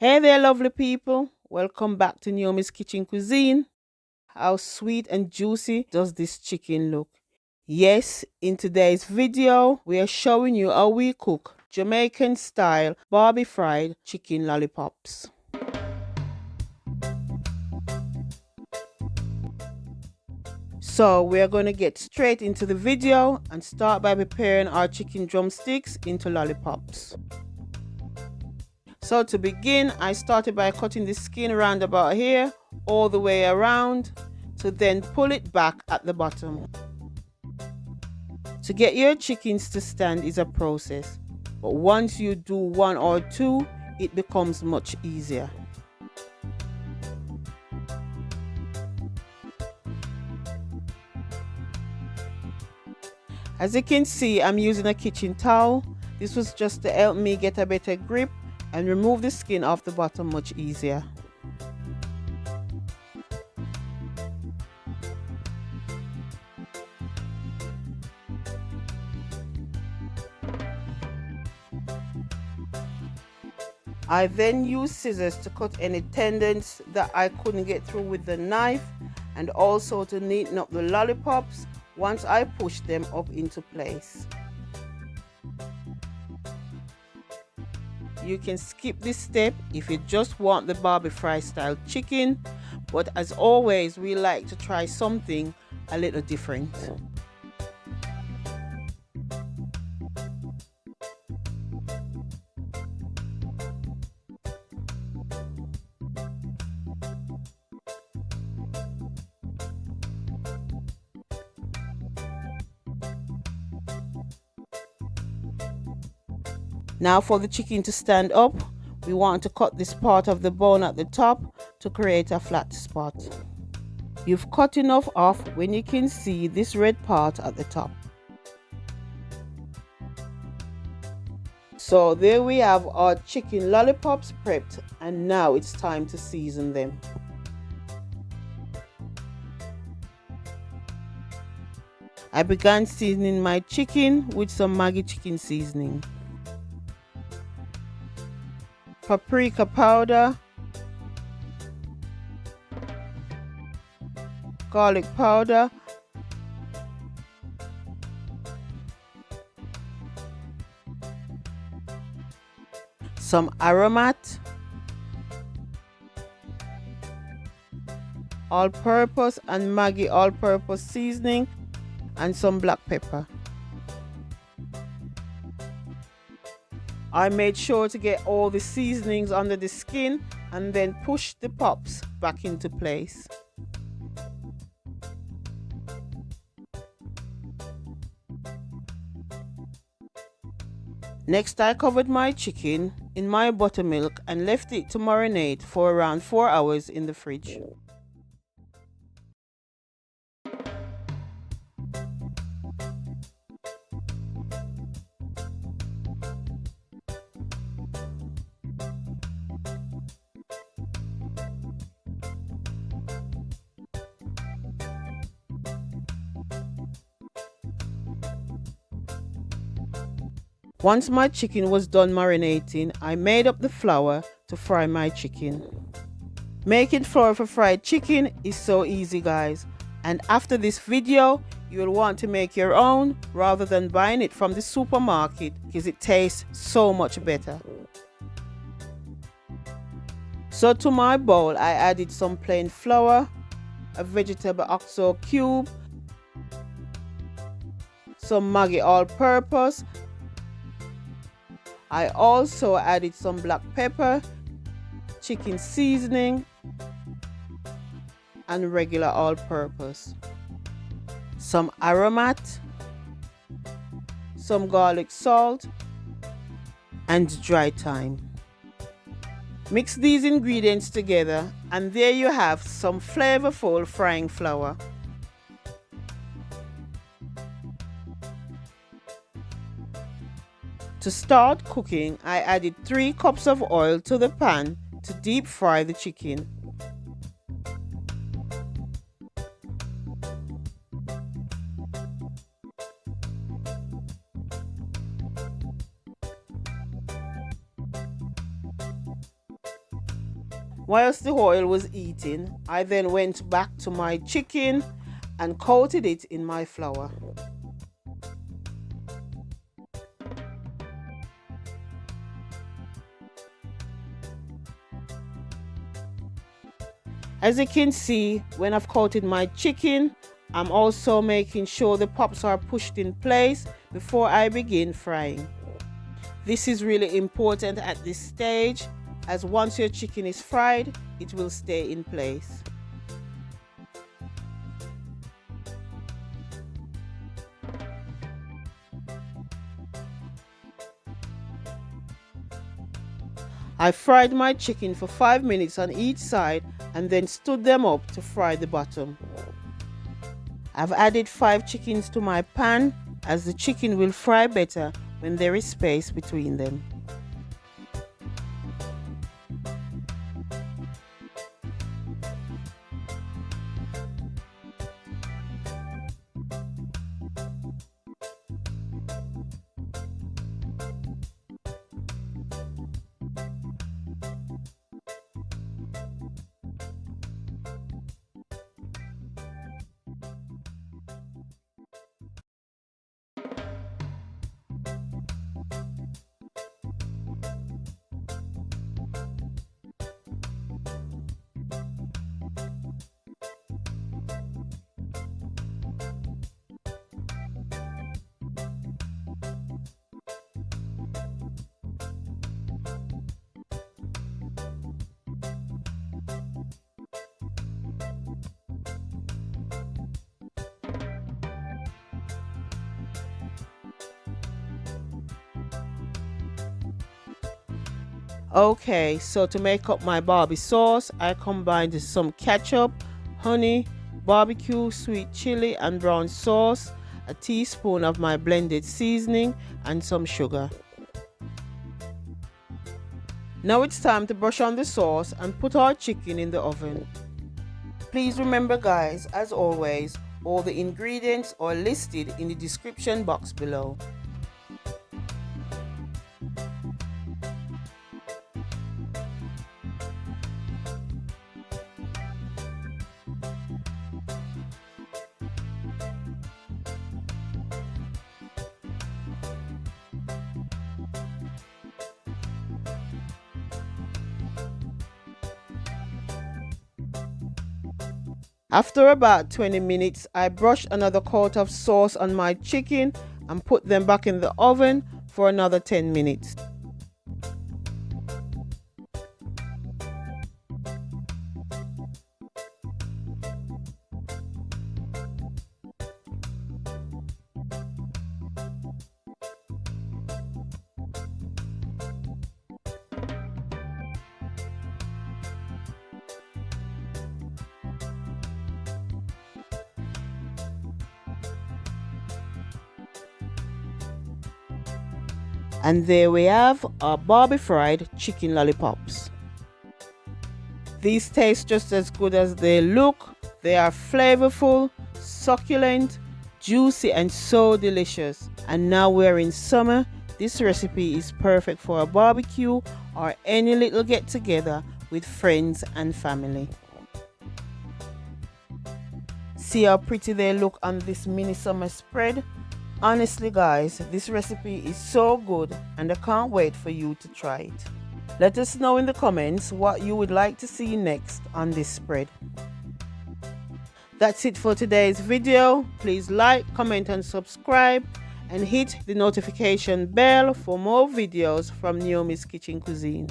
Hey there, lovely people. Welcome back to Naomi's Kitchen Cuisine. How sweet and juicy does this chicken look? Yes, in today's video, we are showing you how we cook Jamaican style Barbe-fry chicken lollipops. So we are going to get straight into the video and start by preparing our chicken drumsticks into lollipops. So to begin, I started by cutting the skin around about here, all the way around, to then pull it back at the bottom. To get your chickens to stand is a process, but once you do one or two, it becomes much easier. As you can see, I'm using a kitchen towel. This was just to help me get a better grip and remove the skin off the bottom much easier. I then use scissors to cut any tendons that I couldn't get through with the knife, and also to neaten up the lollipops once I push them up into place. You can skip this step if you just want the Barbe-fry style chicken, but as always, we like to try something a little different. Now for the chicken to stand up, we want to cut this part of the bone at the top to create a flat spot. You've cut enough off when you can see this red part at the top. So there we have our chicken lollipops prepped, and now it's time to season them. I began seasoning my chicken with some Maggie Chicken seasoning, paprika powder, garlic powder, some Aromat, all-purpose and Maggie all-purpose seasoning, and some black pepper. I made sure to get all the seasonings under the skin and then push the pops back into place. Next, I covered my chicken in my buttermilk and left it to marinate for around 4 hours in the fridge. Once my chicken was done marinating, I made up the flour to fry my chicken. Making flour for fried chicken is so easy, guys, and after this video you'll want to make your own rather than buying it from the supermarket because it tastes so much better. So to my bowl I added some plain flour, a vegetable oxo cube, some Maggie all-purpose. I also added some black pepper, chicken seasoning, and regular all-purpose, some Aromat, some garlic salt, and dry thyme. Mix these ingredients together and there you have some flavorful frying flour. To start cooking, I added 3 cups of oil to the pan to deep fry the chicken. Whilst the oil was heating, I then went back to my chicken and coated it in my flour. As you can see, when I've coated my chicken, I'm also making sure the pops are pushed in place before I begin frying. This is really important at this stage, as once your chicken is fried, it will stay in place. I fried my chicken for 5 minutes on each side and then stood them up to fry the bottom. I've added 5 chickens to my pan, as the chicken will fry better when there is space between them. Okay, so to make up my Barbie sauce, I combined some ketchup, honey, barbecue, sweet chili and brown sauce, a teaspoon of my blended seasoning and some sugar. Now it's time to brush on the sauce and put our chicken in the oven. Please remember guys, as always, all the ingredients are listed in the description box below. After about 20 minutes, I brushed another coat of sauce on my chicken and put them back in the oven for another 10 minutes. And there we have our Barbe-fry chicken lollipops. These taste just as good as they look. They are flavorful, succulent, juicy and so delicious. And now we're in summer, this recipe is perfect for a barbecue or any little get together with friends and family. See how pretty they look on this mini summer spread. Honestly guys, this recipe is so good and I can't wait for you to try it. Let us know in the comments what you would like to see next on this spread. That's it for today's video. Please like, comment and subscribe and hit the notification bell for more videos from Naomi's Kitchen Cuisine.